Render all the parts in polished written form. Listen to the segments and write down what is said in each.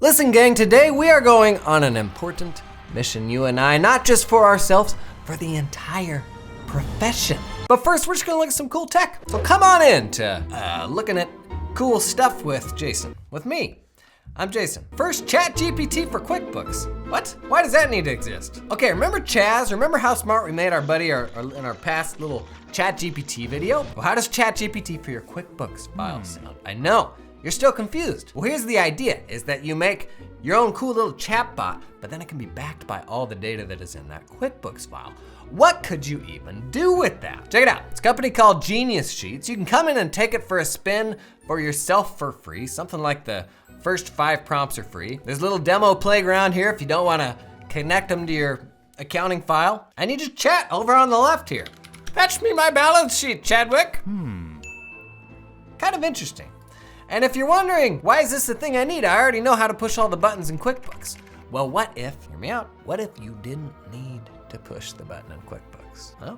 Listen, gang, today we are going on an important mission, you and I, not just for ourselves, for the entire profession. But first, we're just gonna look at some cool tech. So come on in to looking at cool stuff with Jason, with me. I'm Jason. First, ChatGPT for QuickBooks. What? Why does that need to exist? Okay, remember Chaz? Remember how smart we made our buddy in our past little ChatGPT video? Well, how does ChatGPT for your QuickBooks file sound? I know. You're still confused. Well, here's the idea, is that you make your own cool little chatbot, but then it can be backed by all the data that is in that QuickBooks file. What could you even do with that? Check it out. It's a company called Genius Sheets. You can come in and take it for a spin for yourself for free. Something like the first 5 prompts are free. There's a little demo playground here if you don't want to connect them to your accounting file. And you just chat over on the left here. Fetch me my balance sheet, Chadwick. Kind of interesting. And if you're wondering, why is this the thing I need? I already know how to push all the buttons in QuickBooks. Well, what if, hear me out, what if you didn't need to push the button in QuickBooks? Huh?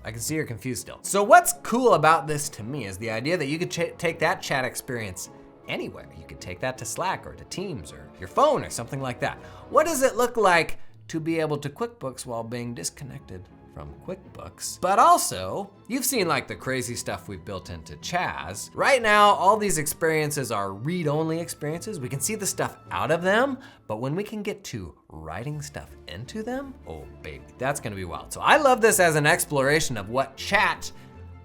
I can see you're confused still. So what's cool about this to me is the idea that you could take that chat experience anywhere. You could take that to Slack or to Teams or your phone or something like that. What does it look like to be able to QuickBooks while being disconnected from QuickBooks? But also, you've seen like the crazy stuff we've built into Chaz. Right now, all these experiences are read-only experiences. We can see the stuff out of them, but when we can get to writing stuff into them, oh baby, that's gonna be wild. So I love this as an exploration of what chat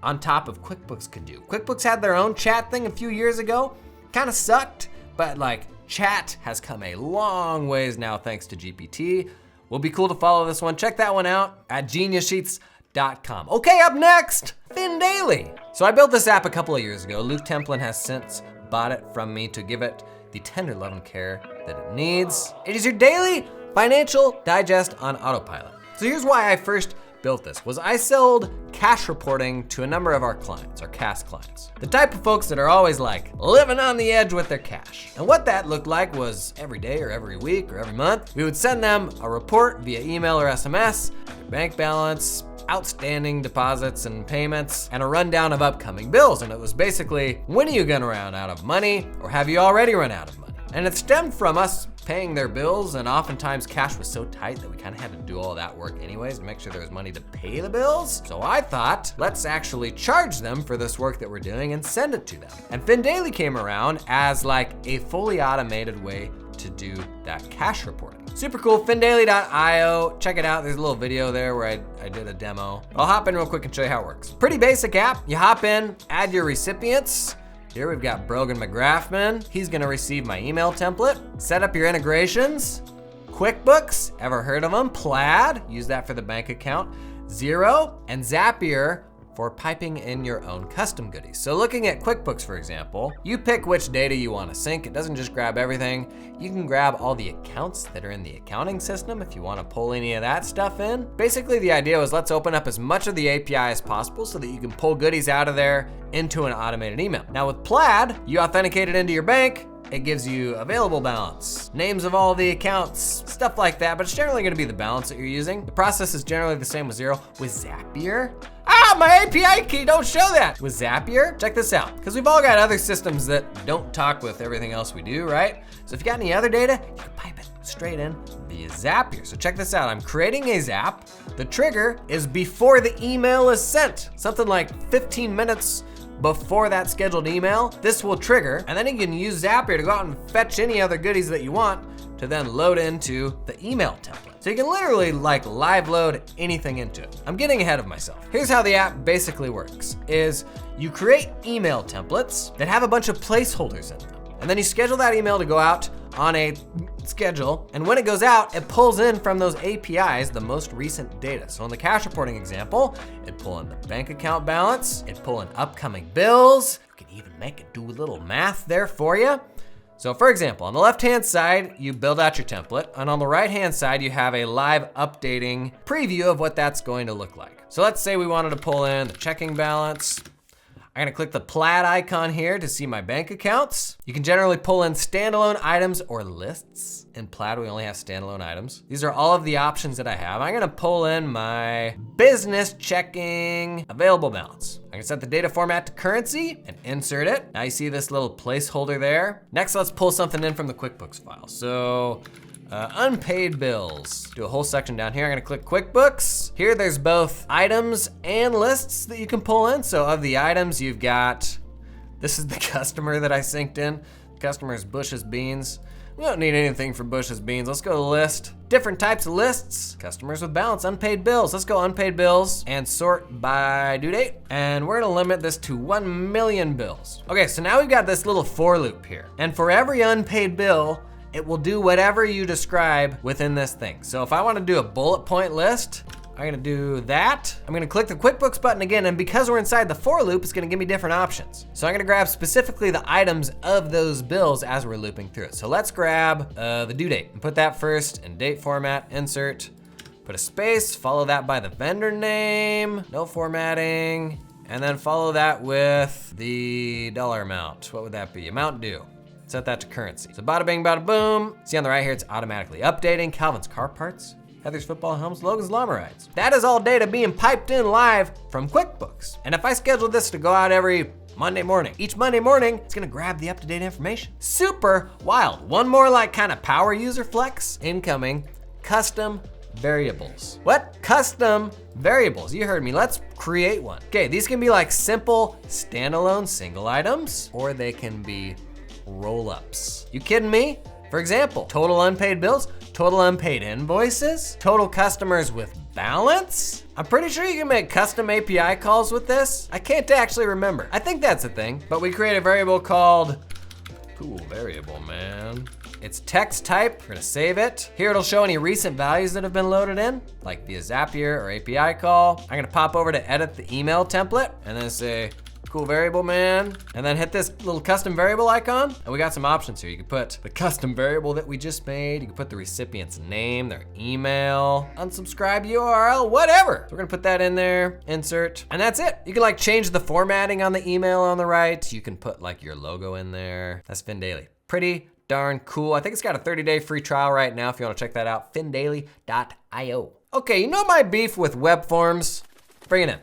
on top of QuickBooks could do. QuickBooks had their own chat thing a few years ago, kind of sucked, but like chat has come a long ways now thanks to GPT. Will be cool to follow this one. Check that one out at geniussheets.com. Okay, up next, FinDaily. So I built this app a couple of years ago. Luke Templin has since bought it from me to give it the tender love and care that it needs. It is your daily financial digest on autopilot. So here's why I first built this, was I sold cash reporting to a number of our clients, our CAS clients. The type of folks that are always like living on the edge with their cash. And what that looked like was every day or every week or every month, we would send them a report via email or SMS, their bank balance, outstanding deposits and payments, and a rundown of upcoming bills. And it was basically, when are you gonna run out of money, or have you already run out of money? And it stemmed from us paying their bills, and oftentimes cash was so tight that we kind of had to do all that work anyways to make sure there was money to pay the bills. So I thought, let's actually charge them for this work that we're doing and send it to them. And FinDaily came around as like a fully automated way to do that cash reporting. Super cool, findaily.io, check it out. There's a little video there where I did a demo. I'll hop in real quick and show you how it works. Pretty basic app. You hop in, add your recipients. Here we've got Brogan McGrathman. He's gonna receive my email template. Set up your integrations. QuickBooks, ever heard of them? Plaid, use that for the bank account. Xero, and Zapier for piping in your own custom goodies. So looking at QuickBooks, for example, you pick which data you wanna sync. It doesn't just grab everything. You can grab all the accounts that are in the accounting system if you wanna pull any of that stuff in. Basically, the idea was let's open up as much of the API as possible so that you can pull goodies out of there into an automated email. Now with Plaid, you authenticate it into your bank. It gives you available balance, names of all the accounts, stuff like that, but it's generally gonna be the balance that you're using. The process is generally the same with Xero. With Zapier, my API key, don't show that. With Zapier, check this out, because we've all got other systems that don't talk with everything else we do, right? So if you got any other data, you can pipe it straight in via Zapier. So check this out, I'm creating a Zap. The trigger is before the email is sent, something like 15 minutes before that scheduled email, this will trigger, and then you can use Zapier to go out and fetch any other goodies that you want to then load into the email template. So you can literally like live load anything into it. I'm getting ahead of myself. Here's how the app basically works, is you create email templates that have a bunch of placeholders in them. And then you schedule that email to go out on a schedule, and when it goes out, it pulls in from those APIs the most recent data. So in the cash reporting example, it'd pull in the bank account balance, it'd pull in upcoming bills, you can even make it do a little math there for you. So for example, on the left-hand side, you build out your template, and on the right-hand side, you have a live updating preview of what that's going to look like. So let's say we wanted to pull in the checking balance. I'm gonna click the plaid icon here to see my bank accounts. You can generally pull in standalone items or lists. In Plaid, we only have standalone items. These are all of the options that I have. I'm gonna pull in my business checking available balance. I can set the data format to currency and insert it. Now you see this little placeholder there. Next, let's pull something in from the QuickBooks file. So, unpaid bills. Do a whole section down here. I'm gonna click QuickBooks. Here there's both items and lists that you can pull in. So of the items, you've got, this is the customer that I synced in. The customer is Bush's Beans. We don't need anything for Bush's Beans. Let's go to list. Different types of lists. Customers with balance, unpaid bills. Let's go unpaid bills and sort by due date. And we're gonna limit this to 1 million bills. Okay, so now we've got this little for loop here. And for every unpaid bill, it will do whatever you describe within this thing. So if I wanna do a bullet point list, I'm gonna do that. I'm gonna click the QuickBooks button again, and because we're inside the for loop, it's gonna give me different options. So I'm gonna grab specifically the items of those bills as we're looping through it. So let's grab the due date and put that first in date format, insert, put a space, follow that by the vendor name, no formatting, and then follow that with the dollar amount. What would that be? Amount due. Set that to currency. So bada bing, bada boom. See on the right here, it's automatically updating. Calvin's Car Parts, Heather's Football Helms, Logan's Llama Rides. That is all data being piped in live from QuickBooks. And if I schedule this to go out every Monday morning, each Monday morning, it's gonna grab the up-to-date information. Super wild. One more like kind of power user flex, incoming, custom variables. What? Custom variables, you heard me, let's create one. Okay, these can be like simple standalone single items, or they can be roll-ups. You kidding me? For example, total unpaid bills, total unpaid invoices, total customers with balance. I'm pretty sure you can make custom API calls with this. I can't actually remember. I think that's a thing, but we create a variable called, cool variable, man. It's text type, we're gonna save it. Here it'll show any recent values that have been loaded in, like via Zapier or API call. I'm gonna pop over to edit the email template and then say, cool variable, man. And then hit this little custom variable icon. And we got some options here. You can put the custom variable that we just made. You can put the recipient's name, their email, unsubscribe URL, whatever. So we're gonna put that in there, insert, and that's it. You can like change the formatting on the email on the right. You can put like your logo in there. That's FinDaily. Pretty darn cool. I think it's got a 30-day free trial right now if you wanna check that out, findaily.io. Okay, you know my beef with web forms? Bring it in,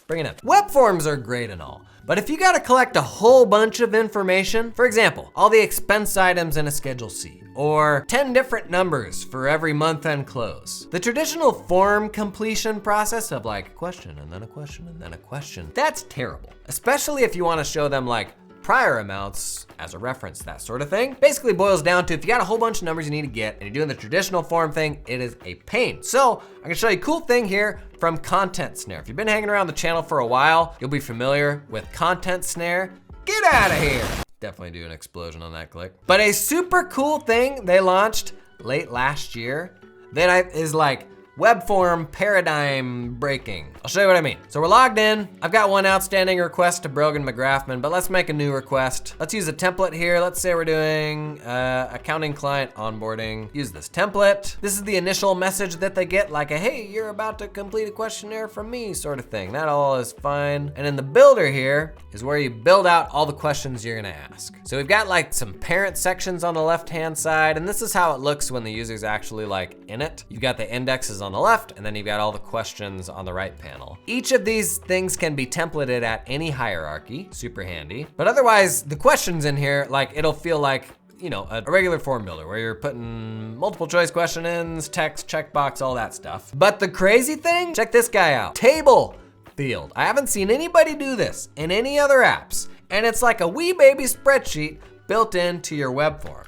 bring it in. Web forms are great and all, but if you gotta collect a whole bunch of information, for example, all the expense items in a Schedule C, or 10 different numbers for every month-end close, the traditional form completion process of like a question and then a question and then a question, that's terrible. Especially if you wanna show them like prior amounts as a reference, that sort of thing. Basically boils down to if you got a whole bunch of numbers you need to get and you're doing the traditional form thing, it is a pain. So I'm gonna show you a cool thing here from Content Snare. If you've been hanging around the channel for a while, you'll be familiar with Content Snare. Get out of here. Definitely do an explosion on that click. But a super cool thing they launched late last year that is like web form paradigm breaking. I'll show you what I mean. So we're logged in. I've got one outstanding request to Brogan McGrathman, but let's make a new request. Let's use a template here. Let's say we're doing accounting client onboarding. Use this template. This is the initial message that they get, like a, hey, you're about to complete a questionnaire from me sort of thing. That all is fine. And in the builder here is where you build out all the questions you're gonna ask. So we've got like some parent sections on the left-hand side, and this is how it looks when the user's actually like in it. You've got the indexes on the left, and then you've got all the questions on the right panel. Each of these things can be templated at any hierarchy, super handy. But otherwise, the questions in here, like it'll feel like, you know, a regular form builder where you're putting multiple choice questions, text, checkbox, all that stuff. But the crazy thing, check this guy out. Table field. I haven't seen anybody do this in any other apps. And it's like a wee baby spreadsheet built into your web form.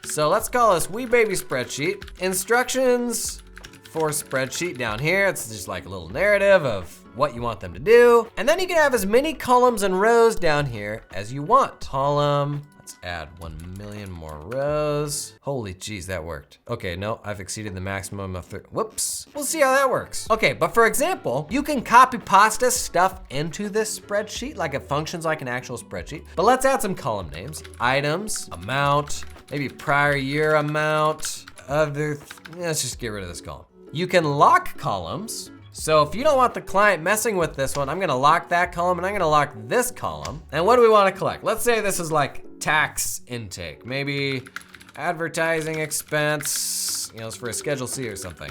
So let's call this wee baby spreadsheet. Instructions for spreadsheet down here. It's just like a little narrative of what you want them to do. And then you can have as many columns and rows down here as you want. Column, let's add 1 million more rows. Holy geez, that worked. Okay, no, I've exceeded the maximum of whoops. We'll see how that works. Okay, but for example, you can copy pasta stuff into this spreadsheet, like it functions like an actual spreadsheet. But let's add some column names. Items, amount, maybe prior year amount, let's just get rid of this column. You can lock columns. So if you don't want the client messing with this one, I'm gonna lock that column and I'm gonna lock this column. And what do we wanna collect? Let's say this is like tax intake, maybe advertising expense, it's for a Schedule C or something.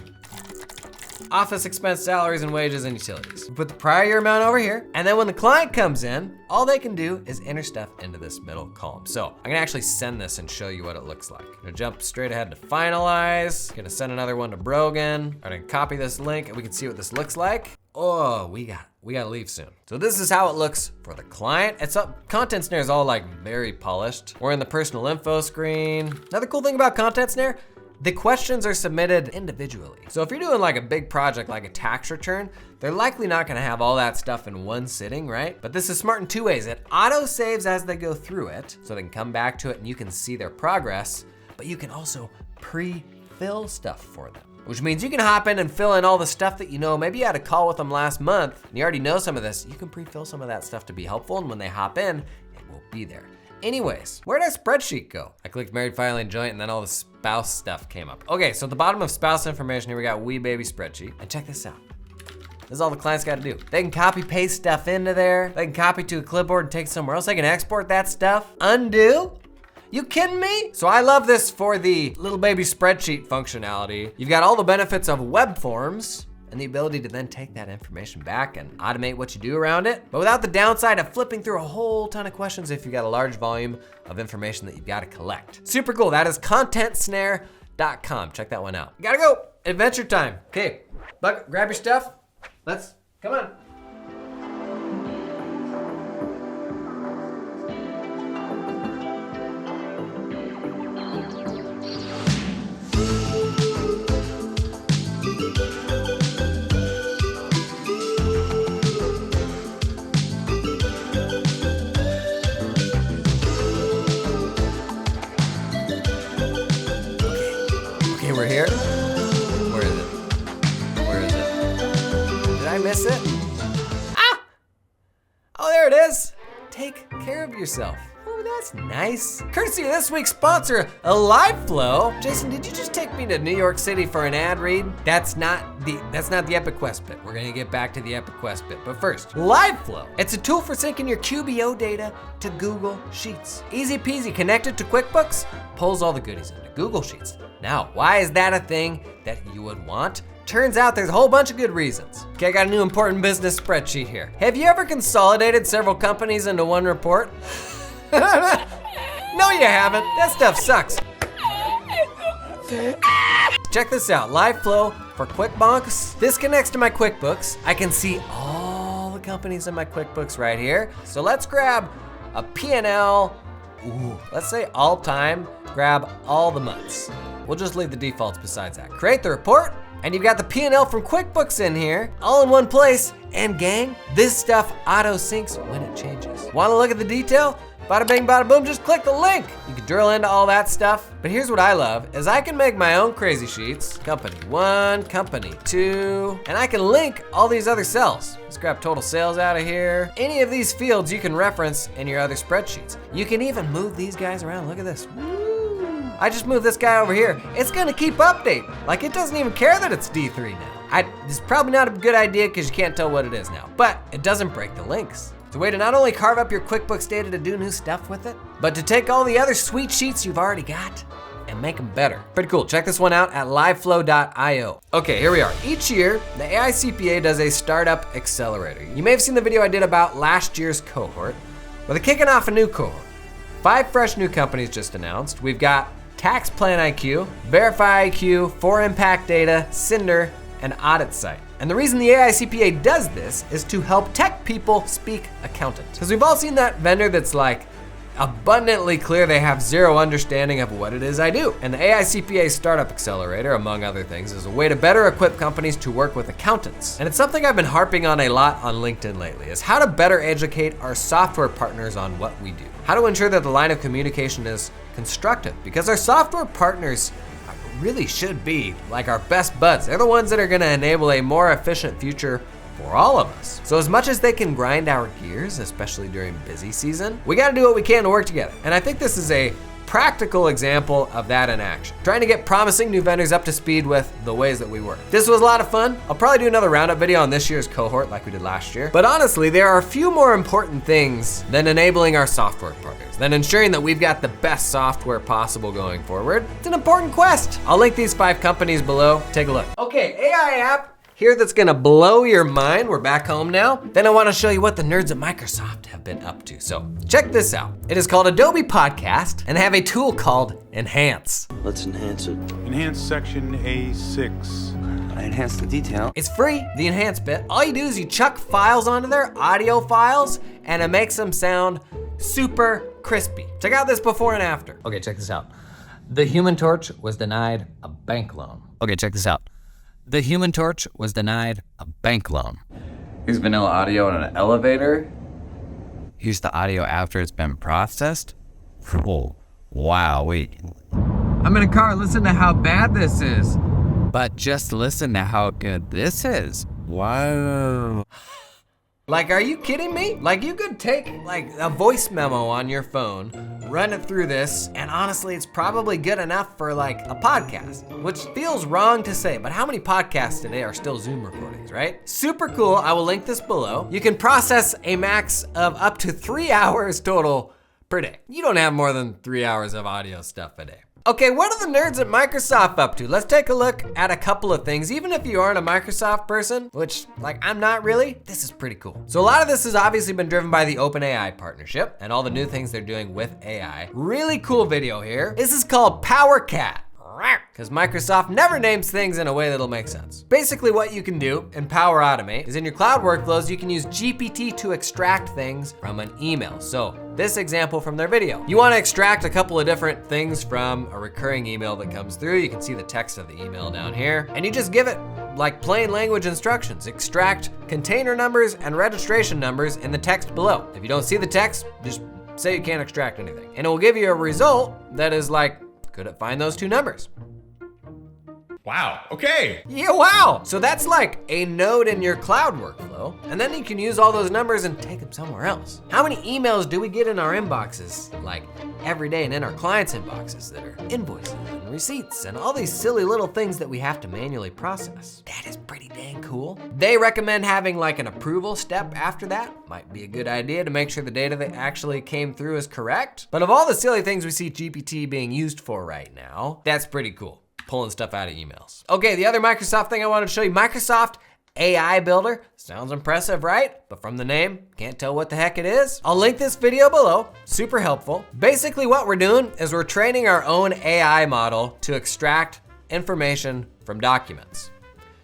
Office expense, salaries and wages and utilities. Put the prior year amount over here, and then when the client comes in, all they can do is enter stuff into this middle column. So I'm gonna actually send this and show you what it looks like. I'm gonna jump straight ahead to finalize. Gonna send another one to Brogan. I'm gonna copy this link and we can see what this looks like. Oh, we gotta leave soon. So this is how it looks for the client. Content Snare is all like very polished. We're in the personal info screen. Another cool thing about Content Snare, the questions are submitted individually. So if you're doing like a big project like a tax return, they're likely not gonna have all that stuff in one sitting, right? But this is smart in two ways. It auto saves as they go through it, so they can come back to it and you can see their progress, but you can also pre-fill stuff for them. Which means you can hop in and fill in all the stuff that maybe you had a call with them last month and you already know some of this. You can pre-fill some of that stuff to be helpful, and when they hop in, it will be there. Anyways, where'd our spreadsheet go? I clicked married, filing, joint, and then all the spouse stuff came up. Okay, so at the bottom of spouse information here, we got wee baby spreadsheet. And check this out. This is all the clients gotta do. They can copy paste stuff into there. They can copy to a clipboard and take somewhere else. They can export that stuff. Undo? You kidding me? So I love this for the little baby spreadsheet functionality. You've got all the benefits of web forms and the ability to then take that information back and automate what you do around it, but without the downside of flipping through a whole ton of questions if you've got a large volume of information that you've got to collect. Super cool. That is contentsnare.com. Check that one out. Gotta go. Adventure time. Okay, Buck, grab your stuff. Come on. We're here. Where is it? Did I miss it? Ah! Oh, there it is. Take care of yourself. Oh, that's nice. Courtesy of this week's sponsor, LiveFlow. Jason, did you just take me to New York City for an ad read? That's not the Epic Quest bit. We're gonna get back to the Epic Quest bit, but first, LiveFlow. It's a tool for syncing your QBO data to Google Sheets. Easy peasy, connected to QuickBooks, pulls all the goodies into Google Sheets. Now, why is that a thing that you would want? Turns out there's a whole bunch of good reasons. Okay, I got a new important business spreadsheet here. Have you ever consolidated several companies into one report? No, you haven't. That stuff sucks. Check this out, LiveFlow for QuickBooks. This connects to my QuickBooks. I can see all the companies in my QuickBooks right here. So let's grab a P&L. Let's say all time, grab all the months. We'll just leave the defaults besides that. Create the report, and you've got the P&L from QuickBooks in here, all in one place. And gang, this stuff auto syncs when it changes. Wanna look at the detail? Bada bing, bada boom, just click the link. You can drill into all that stuff. But here's what I love, is I can make my own crazy sheets. Company 1, company 2, and I can link all these other cells. Let's grab total sales out of here. Any of these fields you can reference in your other spreadsheets. You can even move these guys around, look at this. Woo. I just moved this guy over here. It's gonna keep updating. Like it doesn't even care that it's D3 now. It's probably not a good idea because you can't tell what it is now, but it doesn't break the links. It's a way to not only carve up your QuickBooks data to do new stuff with it, but to take all the other sweet sheets you've already got and make them better. Pretty cool, check this one out at liveflow.io. Okay, here we are. Each year, the AICPA does a startup accelerator. You may have seen the video I did about last year's cohort, but they're kicking off a new cohort. 5 fresh new companies just announced. We've got Tax Plan IQ, Verify IQ, 4Impact Data, Cinder, and Audit Site. And the reason the AICPA does this is to help tech people speak accountant. Because we've all seen that vendor that's like abundantly clear they have zero understanding of what it is I do. And the AICPA Startup Accelerator, among other things, is a way to better equip companies to work with accountants. And it's something I've been harping on a lot on LinkedIn lately, is how to better educate our software partners on what we do. How to ensure that the line of communication is constructive, because our software partners really should be like our best buds. They're the ones that are gonna enable a more efficient future for all of us. So as much as they can grind our gears, especially during busy season, we gotta do what we can to work together. And I think this is a practical example of that in action. Trying to get promising new vendors up to speed with the ways that we work. This was a lot of fun. I'll probably do another roundup video on this year's cohort like we did last year. But honestly, there are a few more important things than enabling our software partners, than ensuring that we've got the best software possible going forward. It's an important quest. I'll link these 5 companies below. Take a look. Okay, AI app here that's gonna blow your mind. We're back home now. Then I wanna show you what the nerds at Microsoft have been up to. So check this out. It is called Adobe Podcast, and they have a tool called Enhance. Let's enhance it. Enhance section A6. I enhance the detail. It's free, the Enhance bit. All you do is you chuck files onto there, audio files, and it makes them sound super crispy. Check out this before and after. Okay, check this out. The Human Torch was denied a bank loan. Okay, check this out. The Human Torch was denied a bank loan. Here's vanilla audio in an elevator. Here's the audio after it's been processed. Oh, wow, wait. I'm in a car, listen to how bad this is. But just listen to how good this is. Wow. Like, are you kidding me? Like, you could take like a voice memo on your phone, run it through this, and honestly, it's probably good enough for like a podcast, which feels wrong to say, but how many podcasts today are still Zoom recordings, right? Super cool, I will link this below. You can process a max of up to 3 hours total per day. You don't have more than 3 hours of audio stuff a day. Okay, what are the nerds at Microsoft up to? Let's take a look at a couple of things. Even if you aren't a Microsoft person, which like I'm not really, this is pretty cool. So a lot of this has obviously been driven by the OpenAI partnership and all the new things they're doing with AI. Really cool video here. This is called PowerCat. Because Microsoft never names things in a way that'll make sense. Basically what you can do in Power Automate is in your cloud workflows, you can use GPT to extract things from an email. So this example from their video. You wanna extract a couple of different things from a recurring email that comes through. You can see the text of the email down here. And you just give it like plain language instructions. Extract container numbers and registration numbers in the text below. If you don't see the text, just say you can't extract anything. And it will give you a result that is like, could it find those 2 numbers? Wow, okay. Yeah, wow. So that's like a node in your cloud workflow, and then you can use all those numbers and take them somewhere else. How many emails do we get in our inboxes, like every day, and in our clients' inboxes that are invoices and receipts and all these silly little things that we have to manually process? That is pretty dang cool. They recommend having like an approval step after that. Might be a good idea to make sure the data that actually came through is correct. But of all the silly things we see GPT being used for right now, that's pretty cool. Pulling stuff out of emails. Okay, the other Microsoft thing I wanted to show you, Microsoft AI Builder. Sounds impressive, right? But from the name, can't tell what the heck it is. I'll link this video below, super helpful. Basically what we're doing is we're training our own AI model to extract information from documents.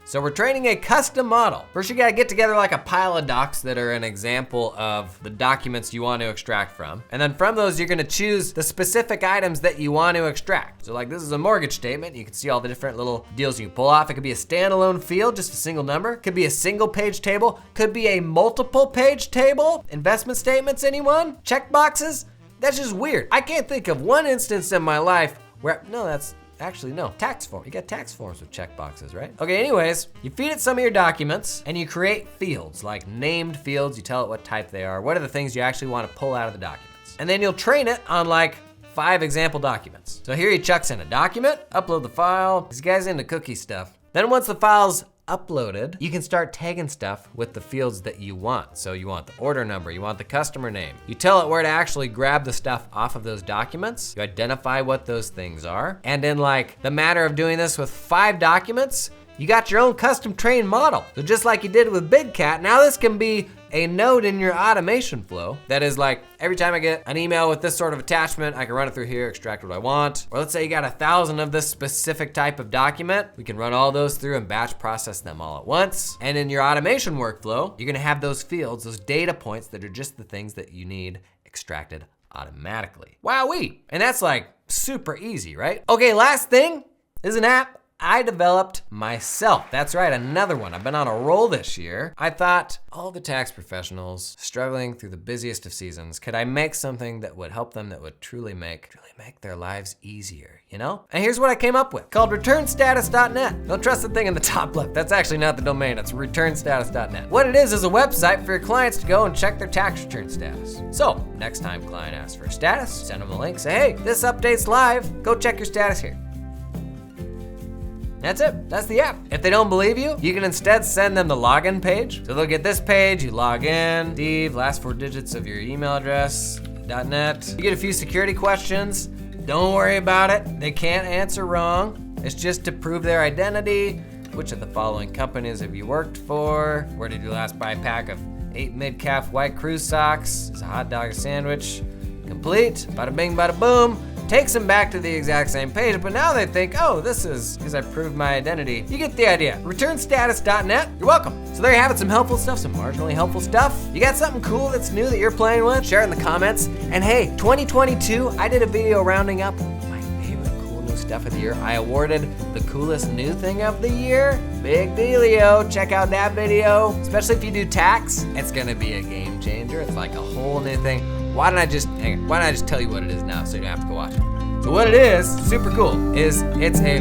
So we're training a custom model. First you gotta get together like a pile of docs that are an example of the documents you want to extract from. And then from those, you're gonna choose the specific items that you want to extract. So like this is a mortgage statement. You can see all the different little deals you can pull off. It could be a standalone field, just a single number. Could be a single page table. Could be a multiple page table. Investment statements, anyone? Checkboxes? That's just weird. I can't think of one instance in my life where, actually, no, tax form. You got tax forms with checkboxes, right? Okay, anyways, you feed it some of your documents and you create fields, like named fields. You tell it what type they are. What are the things you actually want to pull out of the documents? And then you'll train it on like 5 example documents. So here he chucks in a document, upload the file. This guy's into cookie stuff. Then once the file's uploaded, you can start tagging stuff with the fields that you want. So you want the order number, you want the customer name. You tell it where to actually grab the stuff off of those documents. You identify what those things are. And in like the matter of doing this with 5 documents, you got your own custom trained model. So just like you did with Big Cat, now this can be a node in your automation flow that is like, every time I get an email with this sort of attachment, I can run it through here, extract what I want. Or let's say you got 1,000 of this specific type of document. We can run all those through and batch process them all at once. And in your automation workflow, you're gonna have those fields, those data points that are just the things that you need extracted automatically. Wowee, and that's like super easy, right? Okay, last thing is an app I developed myself. That's right, another one. I've been on a roll this year. I thought, all the tax professionals struggling through the busiest of seasons, could I make something that would help them, that would truly make their lives easier, you know? And here's what I came up with, called ReturnStatus.net. Don't trust the thing in the top left. That's actually not the domain, it's ReturnStatus.net. What it is a website for your clients to go and check their tax return status. So, next time client asks for a status, send them a link, say, hey, this update's live, go check your status here. That's it, that's the app. If they don't believe you, you can instead send them the login page. So they'll get this page, you log in, Steve, last 4 digits of your email address, .net. You get a few security questions. Don't worry about it, they can't answer wrong. It's just to prove their identity. Which of the following companies have you worked for? Where did you last buy a pack of 8 mid-calf white cruise socks? Is a hot dog a sandwich? Complete, bada bing, bada boom. Takes them back to the exact same page, but now they think, oh, this is because I proved my identity. You get the idea. ReturnStatus.net, you're welcome. So there you have it, some helpful stuff, some marginally helpful stuff. You got something cool that's new that you're playing with? Share it in the comments. And hey, 2022, I did a video rounding up my favorite cool new stuff of the year. I awarded the coolest new thing of the year. Big dealio, check out that video. Especially if you do tax, it's gonna be a game changer. It's like a whole new thing. Why don't I just tell you what it is now so you don't have to go watch it? So what it is, super cool, is it's a